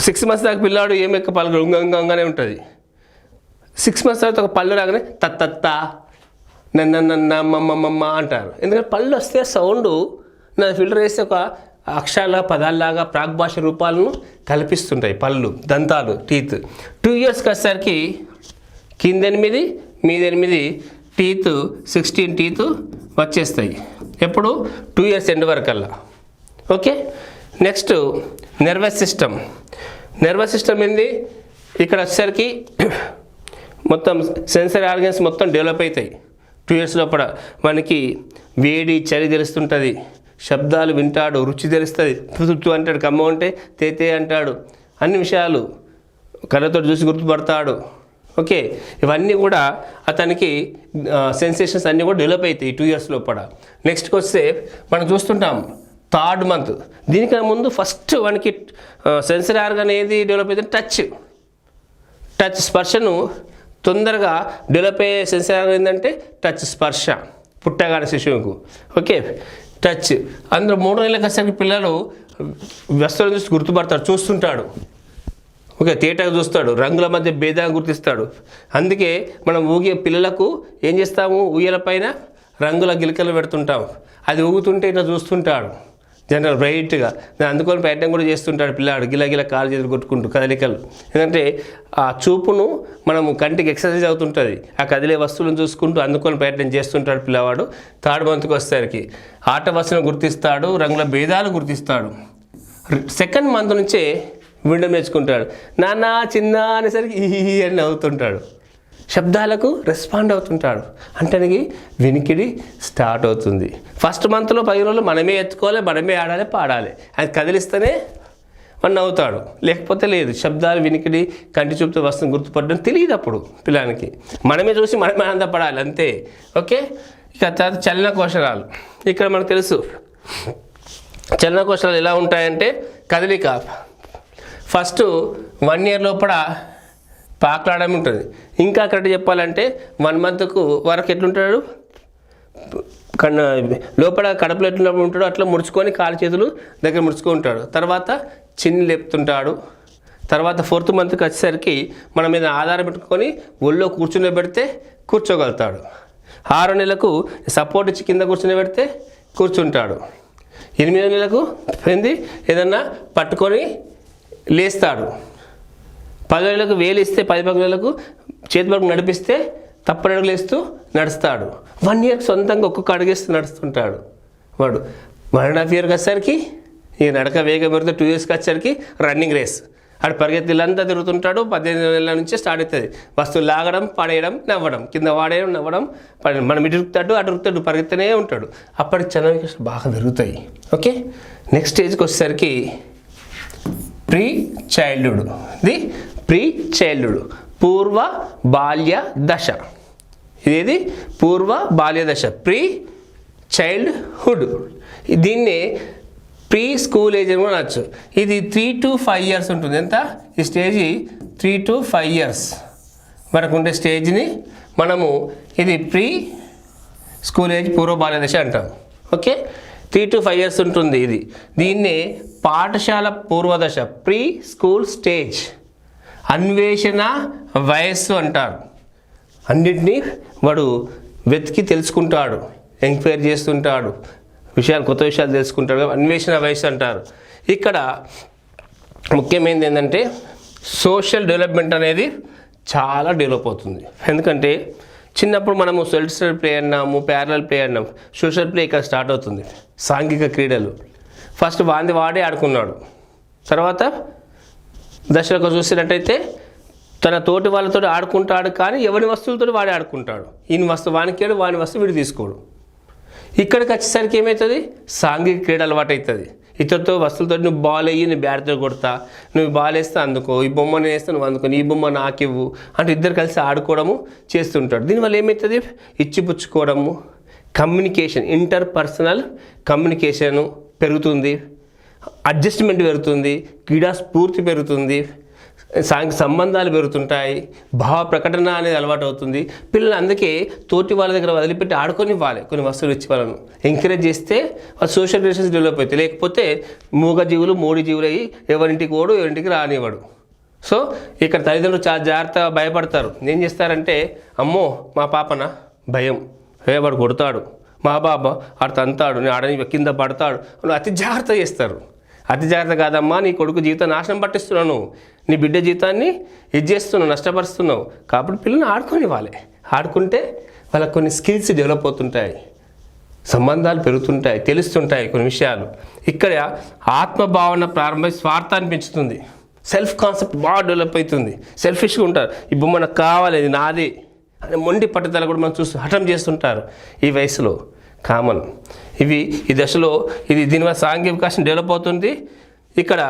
6 months దాకా పిల్లాడు ఏం ఎక్క పళ్ళు ఉంగంగానే ఉంటుంది. 6 months తర్వాత ఒక పళ్ళు రాగానే తత్త నన్న మమ్మ అంటారు. ఎందుకంటే పళ్ళు వస్తే సౌండ్ నా ఫిల్టర్ వేస్తే ఒక అక్షరాల పదాల్లాగా ప్రాగ్భాష రూపాలను కల్పిస్తుంటాయి పళ్ళు, దంతాలు, టీత్. 2 yearsకి వచ్చేసరికి కింద 8 మీద 8 టీత్ 16 టీత్ వచ్చేస్తాయి. ఎప్పుడు 2 years ఎండ్ వరకల్లా. Okay. Next nervous system. Nervous system ఏంది? ఇక్కడ వచ్చేసరికి మొత్తం సెన్సరీ ఆర్గన్స్ మొత్తం డెవలప్ అవుతాయి 2 years లోపల. మనకి వేడి చలి తెలుస్తుంటుంది, శబ్దాలు వింటాడు, రుచి తెలుస్తుంది, తుత్తు అంటాడు, కమ్మ ఉంటే తేతే అంటాడు, అన్ని విషయాలు కళ్ళతో చూసి గుర్తుపడతాడు. ఓకే. ఇవన్నీ కూడా అతనికి సెన్సేషన్స్ అన్నీ కూడా డెవలప్ అవుతాయి 2 years లోపల. నెక్స్ట్కి వస్తే మనం చూస్తుంటాం థర్డ్ మంత్. దీనికన్నా ముందు ఫస్ట్ వానికి సెన్సరీ ఆర్గాన్ ఏది డెవలప్ అవుతుంది? టచ్ స్పర్శను తొందరగా డెవలప్ అయ్యే సెన్సరీ ఆర్గాన్ ఏంటంటే టచ్ స్పర్శ, పుట్టగానే శిశువుకు. Okay, touch. అందులో 3 నెలలకు వచ్చేసరికి పిల్లలు వస్తువులను చూసి గుర్తుపడతాడు, చూస్తుంటాడు. ఓకే, తేటగా చూస్తాడు, రంగుల మధ్య భేదాన్ని గుర్తిస్తాడు. అందుకే మనం పిల్లలకు ఏం చేస్తాము, ఊయల పైన రంగుల గిలకలు పెడుతుంటాం. అది ఊగుతుంటే ఇట్లా చూస్తుంటాడు జనరల్ బ్రైట్గా. నేను అందుకొని ప్రయత్నం కూడా చేస్తుంటాడు పిల్లాడు, గిలగిల కాలు చేతులు కొట్టుకుంటూ కదలికలు. ఎందుకంటే ఆ చూపును మనము కంటికి ఎక్సర్సైజ్ అవుతుంటుంది, ఆ కదిలే వస్తువులను చూసుకుంటూ అందుకొని ప్రయత్నం చేస్తుంటాడు పిల్లవాడు. థర్డ్ మంత్కి వచ్చేసరికి ఆట వస్తువులను గుర్తిస్తాడు, రంగుల భేదాలు గుర్తిస్తాడు. సెకండ్ మంత్ నుంచే వినడం నేర్చుకుంటాడు. నాన్న చిన్న అనేసరికి ఈ అని నవ్వుతుంటాడు, శబ్దాలకు రెస్పాండ్ అవుతుంటాడు. అంటే వినికిడి స్టార్ట్ అవుతుంది. ఫస్ట్ మంత్లో 10 రోజులు మనమే ఎత్తుకోవాలి, మనమే ఆడాలి, పాడాలి. అది కదిలిస్తేనే మనం నవ్వుతాడు, లేకపోతే లేదు. శబ్దాలు, వినికిడి, కంటి చూపుతో వస్తువుని గుర్తుపడడం తెలియదు అప్పుడు పిల్లానికి. మనమే చూసి మనమే ఆనందపడాలి అంతే. ఓకే, ఇక తర్వాత చలన కోశరాలు. ఇక్కడ మనకు తెలుసు చలన కోశరాలు ఎలా ఉంటాయంటే కదలిక. ఫస్ట్ 1 year లోపల పాకలాడడం ఉంటుంది. ఇంకా కరెక్ట్ చెప్పాలంటే 1 month వరకు ఎట్లుంటాడు, లోపల కడుపులో ఎట్లున్నప్పుడు ఉంటాడు అట్లా ముడుచుకొని కాలు చేతులు దగ్గర ముడుచుకొని ఉంటాడు. తర్వాత చిన్ని లేపుతుంటాడు. తర్వాత 4th monthకి వచ్చేసరికి మన మీద ఆధారం పెట్టుకొని ఒళ్ళో కూర్చుని పెడితే కూర్చోగలుగుతాడు. 6 నెలలకు సపోర్ట్ ఇచ్చి కింద కూర్చుని పెడితే కూర్చుంటాడు. 8 నెలలకు ఏదన్నా పట్టుకొని లేస్తాడు. 10 నెలలకు వేలు ఇస్తే 10 నెలలకు చేతి వరకు నడిపిస్తే తప్పనడుగులు వేస్తూ నడుస్తాడు. 1 year సొంతంగా ఒక్కొక్క అడుగేస్తూ నడుస్తుంటాడు వాడు. 1.5 yearకి వచ్చేసరికి ఈ నడక వేగం పెడితే 2 yearsకి వచ్చేసరికి రన్నింగ్ రేస్. ఆడు పరిగెత్తిలంతా తిరుగుతుంటాడు. 18 నెలల నుంచే స్టార్ట్ అవుతుంది. వస్తువులు లాగడం, పడేయడం, నవ్వడం, కింద వాడేయడం, నవ్వడం, పడేయడం. మనం ఇటు అడుగుతాడు, పరిగెత్తనే ఉంటాడు. అప్పటికి చలన బాగా పెరుగుతాయి. ఓకే, నెక్స్ట్ స్టేజ్కి వచ్చేసరికి ప్రీ చైల్డ్హుడ్. ఇది ప్రీ చైల్డ్హుడ్, పూర్వ బాల్య దశ. ఇదేది పూర్వ బాల్య దశ, ప్రీ చైల్డ్హుడ్. దీన్నే ప్రీ స్కూల్ ఏజ్ అని కూడా అనొచ్చు. ఇది 3 to 5 years ఉంటుంది. ఎంత ఈ స్టేజ్? 3 to 5 years వరకు ఉండే స్టేజ్ని మనము ఇది ప్రీ స్కూల్ ఏజ్, పూర్వ బాల్య దశ అంటాం. ఓకే, 3 to 5 years ఉంటుంది ఇది. దీన్నే పాఠశాల పూర్వదశ, ప్రీ స్కూల్ స్టేజ్, అన్వేషణ వయస్సు అంటారు. అన్నిటినీ వాడు వెతికి తెలుసుకుంటాడు, ఎంక్వైరీ చేస్తుంటాడు, కొత్త విషయాలు తెలుసుకుంటాడు. అన్వేషణ వయస్సు అంటారు. ఇక్కడ ముఖ్యమైనది ఏంటంటే సోషల్ డెవలప్మెంట్ అనేది చాలా డెవలప్ అవుతుంది. ఎందుకంటే చిన్నప్పుడు మనము సోషల్ ప్లే అన్నాము, ప్యారలల్ ప్లే అన్నాము. సోషల్ ప్లే ఇక్కడ స్టార్ట్ అవుతుంది. సాంఘిక క్రీడలు ఫస్ట్ వాడే ఆడుకున్నాడు. తర్వాత దశలకు చూసినట్టయితే తన తోటి వాళ్ళతో ఆడుకుంటాడు, కానీ ఎవరి వస్తువులతో వాడే ఆడుకుంటాడు. ఈయన వస్తువు వానికేడు, వాని వస్తువు వీడు తీసుకోడు. ఇక్కడికి వచ్చేసరికి ఏమవుతుంది, సాంఘిక క్రీడ అలవాటు అవుతుంది. ఇతరుతో వస్తువులతో నువ్వు బాల్ వేయి, నేను బ్యాట్తో కొడతా, నువ్వు బాల్ వేస్తే అందుకో, ఈ బొమ్మను వేస్తే నువ్వు అందుకో, ఈ బొమ్మ నాకివ్వు అంటే ఇద్దరు కలిసి ఆడుకోవడము చేస్తుంటాడు. దీనివల్ల ఏమవుతుంది, ఇచ్చిపుచ్చుకోవడము, కమ్యూనికేషన్, ఇంటర్పర్సనల్ కమ్యూనికేషను పెరుగుతుంది, అడ్జస్ట్మెంట్ పెరుగుతుంది, క్రీడా స్ఫూర్తి పెరుగుతుంది, సాంఘిక సంబంధాలు పెరుగుతుంటాయి, భావ ప్రకటన అనేది అలవాటు అవుతుంది. పిల్లలు అందుకే తోటి వాళ్ళ దగ్గర వదిలిపెట్టి ఆడుకొని ఇవ్వాలి, కొన్ని వస్తువులు ఇచ్చి వాళ్ళను ఎంకరేజ్ చేస్తే వాళ్ళు సోషల్ రిలేషన్స్ డెవలప్ అవుతాయి. లేకపోతే మూగజీవులు, మూడి జీవులు అయ్యి ఎవరింటికి ఓడు, ఎవరింటికి రానివ్వడు. సో ఇక్కడ తల్లిదండ్రులు చాలా జాగ్రత్తగా భయపడతారు. ఏం చేస్తారంటే, అమ్మో మా పాపన భయం, వాడు కొడతాడు, మా బాబా ఆడు తంతాడు, నేను ఆడని కింద పడతాడు, అతి జాగ్రత్త చేస్తారు. అతి జాగ్రత్త కాదమ్మా, నీ కొడుకు జీవితం నాశనం పట్టిస్తున్నాను, నీ బిడ్డ జీవితాన్ని ఇది చేస్తున్నావు, నష్టపరుస్తున్నావు. కాబట్టి పిల్లల్ని ఆడుకోనివ్వాలి. ఆడుకుంటే వాళ్ళకి కొన్ని స్కిల్స్ డెవలప్ అవుతుంటాయి, సంబంధాలు పెరుగుతుంటాయి, తెలుస్తుంటాయి కొన్ని విషయాలు. ఇక్కడ ఆత్మభావన ప్రారంభమై స్వార్థాన్ని పెంచుతుంది, సెల్ఫ్ కాన్సెప్ట్ బాగా డెవలప్ అవుతుంది. సెల్ఫిష్గా ఉంటారు, ఈ బొమ్మ నాకు కావాలి, ఇది నాది అని మొండి పట్టుదల కూడా మనం చూస్తూ హఠం చేస్తుంటారు. ఈ వయసులో కామన్ ఇవి. ఈ దశలో దీనివల్ల సాంఘిక వికాసం డెవలప్ అవుతుంది. ఇక్కడ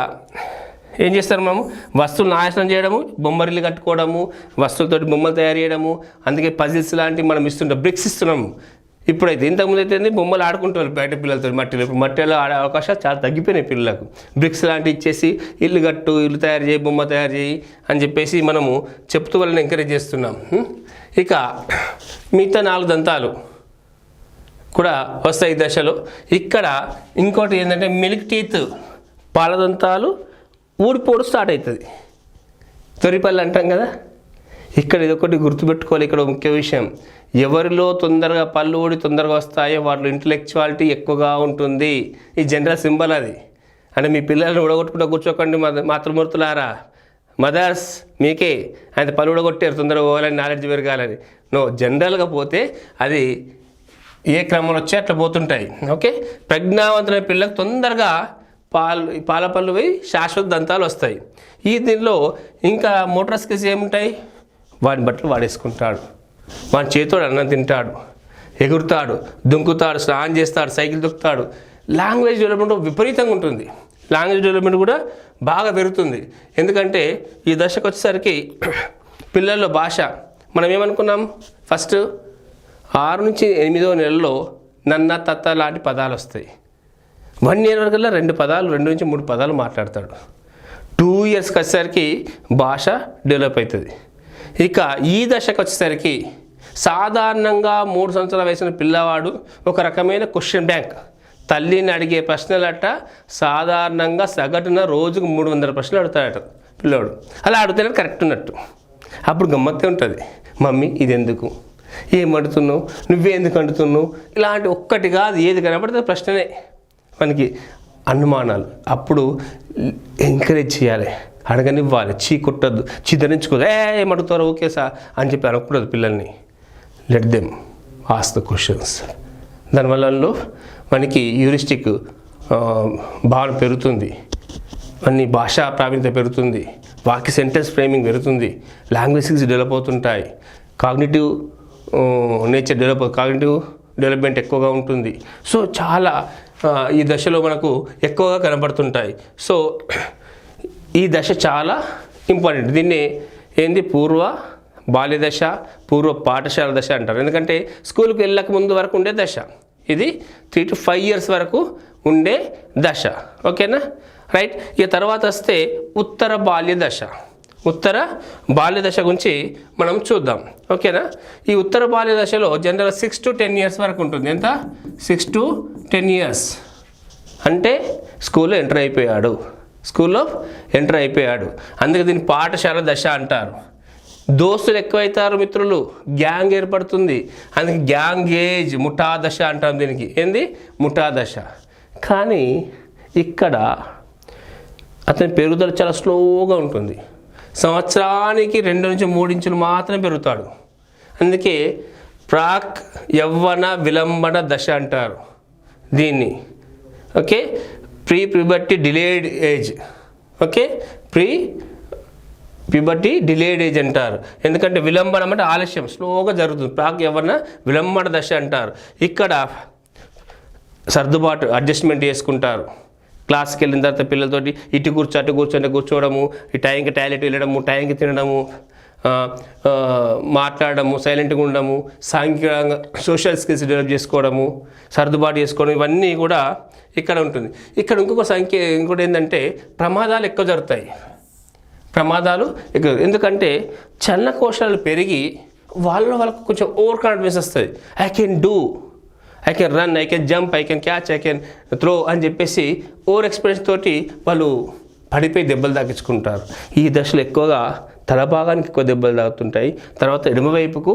ఏం చేస్తారు, మనము వస్తువులు నాశనం చేయడము, బొమ్మరిల్లు కట్టుకోవడము, వస్తువులతో బొమ్మలు తయారు చేయడము. అందుకే పజిల్స్ లాంటివి మనం ఇస్తుంటాం, బ్రిక్స్ ఇస్తున్నాము. ఇప్పుడైతే ఇంతకుముందు అయితే బొమ్మలు ఆడుకుంటారు బయట పిల్లలతో మట్టిలో. ఇప్పుడు మట్టిలో ఆడే అవకాశాలు చాలా తగ్గిపోయినాయి పిల్లలకు. బ్రిక్స్ లాంటివి ఇచ్చేసి ఇల్లు కట్టు, ఇల్లు తయారు చేయి, బొమ్మ తయారు చేయి అని చెప్పేసి మనము చెప్తూ వాళ్ళని ఎంకరేజ్ చేస్తున్నాం. ఇక మిగతా 4 దంతాలు కూడా వస్తాయి ఈ దశలో. ఇక్కడ ఇంకోటి ఏంటంటే మిల్క్ టీత్, పాలదంతాలు ఊడిపోవడం స్టార్ట్ అవుతుంది. తొరిపల్లి అంటాం కదా. ఇక్కడ ఇదొకటి గుర్తుపెట్టుకోవాలి. ఇక్కడ ముఖ్య విషయం, ఎవరిలో తొందరగా పళ్ళు ఊడి తొందరగా వస్తాయో వాటిలో ఇంటలెక్చువాలిటీ ఎక్కువగా ఉంటుంది. ఈ జనరల్ సింబల్ అది. అంటే మీ పిల్లల్ని ఉడగొట్టుకుంటూ కూర్చోకండి మాతృమూర్తులారా, మదర్స్ మీకే ఆయన పళ్ళు ఉడగొట్టారు తొందరగా పోవాలని, నాలెడ్జ్ పెరగాలని. నో, జనరల్గా పోతే అది ఏ క్రమంలో వచ్చి అట్లా పోతుంటాయి. ఓకే, ప్రజ్ఞావంతులైన పిల్లలకు తొందరగా పాల పళ్ళు పోయి శాశ్వత దంతాలు వస్తాయి. దీనిలో ఇంకా మోటార్ స్కిల్స్ ఏముంటాయి? వాడిని బట్టలు వాడేసుకుంటాడు, వాడి చేతితో అన్నం తింటాడు, ఎగురుతాడు, దుంకుతాడు, స్నానం చేస్తాడు, సైకిల్ దొక్కుతాడు. లాంగ్వేజ్ డెవలప్మెంట్ విపరీతంగా ఉంటుంది. లాంగ్వేజ్ డెవలప్మెంట్ కూడా బాగా పెరుగుతుంది. ఎందుకంటే ఈ దశకు వచ్చేసరికి పిల్లల్లో భాష మనం ఏమనుకున్నాం, ఫస్ట్ 6 నుంచి 8వ నెలలో నన్న, తత్త లాంటి పదాలు వస్తాయి. 1 year వరకల్లా 2 పదాలు, 2 నుంచి 3 పదాలు మాట్లాడతాడు. 2 yearsకి వచ్చేసరికి భాష డెవలప్ అవుతుంది. ఇక ఈ దశకు వచ్చేసరికి సాధారణంగా 3 సంవత్సరాల వయసున్న పిల్లవాడు ఒక రకమైన క్వశ్చన్ బ్యాంక్. తల్లిని అడిగే ప్రశ్నలట సాధారణంగా సగటున రోజుకు 300 ప్రశ్నలు అడుగుతాడట పిల్లవాడు. అలా అడుగుతాడు కరెక్ట్ ఉన్నట్టు. అప్పుడు గమ్మత్తే ఉంటుంది. మమ్మీ ఇది ఎందుకు, ఏం అడుగుతున్నావు, నువ్వే ఎందుకు అడుగుతున్నావు, ఇలాంటి ఒక్కటి కాదు ఏది కనపడితే ప్రశ్ననే మనకి అనుమానాలు. అప్పుడు ఎంకరేజ్ చేయాలి, అడగనివ్వాలి, చీ కొట్టద్దు, చిదరించుకోదు, ఏమడుగుతారో ఓకే సార్ అని చెప్పి అనకూడదు పిల్లల్ని. Let them ask the questions. దానివల్ల మనకి హ్యూరిస్టిక్ భావన పెరుగుతుంది, అన్ని భాషా ప్రావీణ్యత పెరుగుతుంది, వాక్య సెంటెన్స్ ఫ్రేమింగ్ పెరుగుతుంది, లాంగ్వేజ్ స్కిల్స్ డెవలప్ అవుతుంటాయి, కాగ్నిటివ్ నేచర్ కాగ్నిటివ్ డెవలప్మెంట్ ఎక్కువగా ఉంటుంది. సో చాలా ఈ దశలో మనకు ఎక్కువగా కనబడుతుంటాయి. సో ఈ దశ చాలా ఇంపార్టెంట్. దీన్ని ఏంది పూర్వ బాల్య దశ, పూర్వ పాఠశాల దశ అంటారు. ఎందుకంటే స్కూల్కి వెళ్ళక ముందు వరకు ఉండే దశ ఇది. 3 to 5 years వరకు ఉండే దశ. ఓకేనా, రైట్. ఇక తర్వాత వస్తే ఉత్తర బాల్య దశ. ఉత్తర బాల్య దశ గురించి మనం చూద్దాం. ఓకేనా, ఈ ఉత్తర బాల్య దశలో జనరల్ 6 to 10 years వరకు ఉంటుంది. ఎంత? 6 to 10 years అంటే స్కూల్లో ఎంటర్ అయిపోయాడు. అందుకే దీన్ని పాఠశాల దశ అంటారు. దోస్తులు ఎక్కువైతారు, మిత్రులు, గ్యాంగ్ ఏర్పడుతుంది. అందుకే గ్యాంగ్ ఏజ్, ముఠా దశ అంటాం దీనికి. ఏంది? ముఠా దశ. కానీ ఇక్కడ అతని పెరుగుదల చాలా స్లోగా ఉంటుంది. సంవత్సరానికి 2 నుంచి 3 ఇంచులు మాత్రమే పెరుగుతాడు. అందుకే ప్రాక్ యవ్వన విలంబన దశ అంటారు దీన్ని. Okay, pre puberty delayed age. Okay, pre puberty delayed age అంటారు. ఎందుకంటే విలంబనం అంటే ఆలస్యం, స్లోగా జరుగుతుంది. ప్రాక్ యవ్వన విలంబన దశ అంటారు. ఇక్కడ సర్దుబాటు, అడ్జస్ట్మెంట్ చేసుకుంటారు. క్లాస్కి వెళ్ళిన తర్వాత పిల్లలతోటి ఇటు కూర్చోండి కూర్చోవడము, ఈ టైంకి టాయిలెట్ వెళ్ళడము, టైంకి తినడము, మాట్లాడము, సైలెంట్గా ఉండడము, సాంఘికంగా సోషల్ స్కిల్స్ డెవలప్ చేసుకోవడము, సర్దుబాటు చేసుకోవడం, ఇవన్నీ కూడా ఇక్కడ ఉంటుంది. ఇక్కడ ఇంకోటి ఏంటంటే ప్రమాదాలు ఎక్కువ జరుగుతాయి. ఎందుకంటే చలన కోశాలు పెరిగి వాళ్ళకు కొంచెం ఓవర్ కాన్ఫిడెన్స్ వస్తుంది. I can run, I can jump, I can catch, I can throw అని చెప్పేసి ఓవర్ ఎక్స్పీరియన్స్ తోటి వాళ్ళు పడిపోయి దెబ్బలు తాకించుకుంటారు. ఈ దశలో ఎక్కువగా తల భాగానికి ఎక్కువ దెబ్బలు తాకుతుంటాయి, తర్వాత ఎడమవైపుకు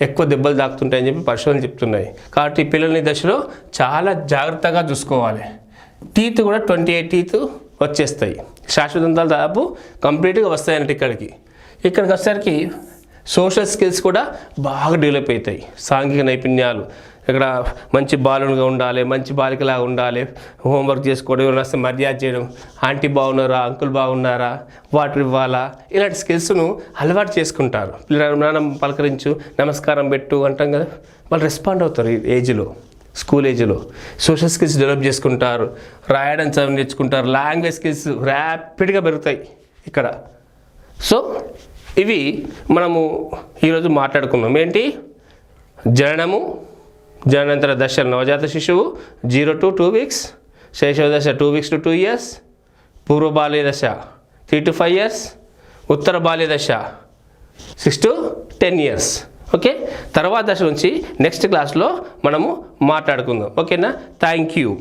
ఎక్కువ దెబ్బలు తాకుతుంటాయి అని చెప్పి పరిశోధనలు చెప్తున్నాయి. కాబట్టి పిల్లల్ని దశలో చాలా జాగ్రత్తగా చూసుకోవాలి. టీత్ కూడా 28 టీత్ వచ్చేస్తాయి. శాశ్వతంతాలు దాదాపు కంప్లీట్గా వస్తాయి అన్నట్టు ఇక్కడికి వచ్చేసరికి సోషల్ స్కిల్స్ కూడా బాగా డెవలప్ అవుతాయి. సాంఘిక నైపుణ్యాలు, ఇక్కడ మంచి బాలునిగా ఉండాలి, మంచి బాలికలాగా ఉండాలి, హోంవర్క్ చేసుకోవడం, ఎవరైనా వస్తే మర్యాద చేయడం, ఆంటీ బాగున్నారా, అంకుల్ బాగున్నారా, వాటర్ ఇవ్వాలా, ఇలాంటి స్కిల్స్ను అలవాటు చేసుకుంటారు. పిల్లలు పలకరించు, నమస్కారం పెట్టు అంటాం కదా, వాళ్ళు రెస్పాండ్ అవుతారు ఈ ఏజ్లో, స్కూల్ ఏజ్లో. సోషల్ స్కిల్స్ డెవలప్ చేసుకుంటారు, రాయడం చదువు నేర్చుకుంటారు, లాంగ్వేజ్ స్కిల్స్ ర్యాపిడ్గా పెరుగుతాయి ఇక్కడ. సో ఇవి మనము ఈరోజు మాట్లాడుకున్నాం. ఏంటి? జననము, జననంతర దశలు నవజాత శిశువు 0 to 2 weeks, శైశవ దశ 2 weeks to 2 years, పూర్వ బాల్య దశ 3 to 5 years, ఉత్తర బాల్య దశ 6 to 10 years. ఓకే, తర్వాత దశ నుంచి నెక్స్ట్ క్లాస్లో మనము మాట్లాడుకుందాం. ఓకేనా? Thank you.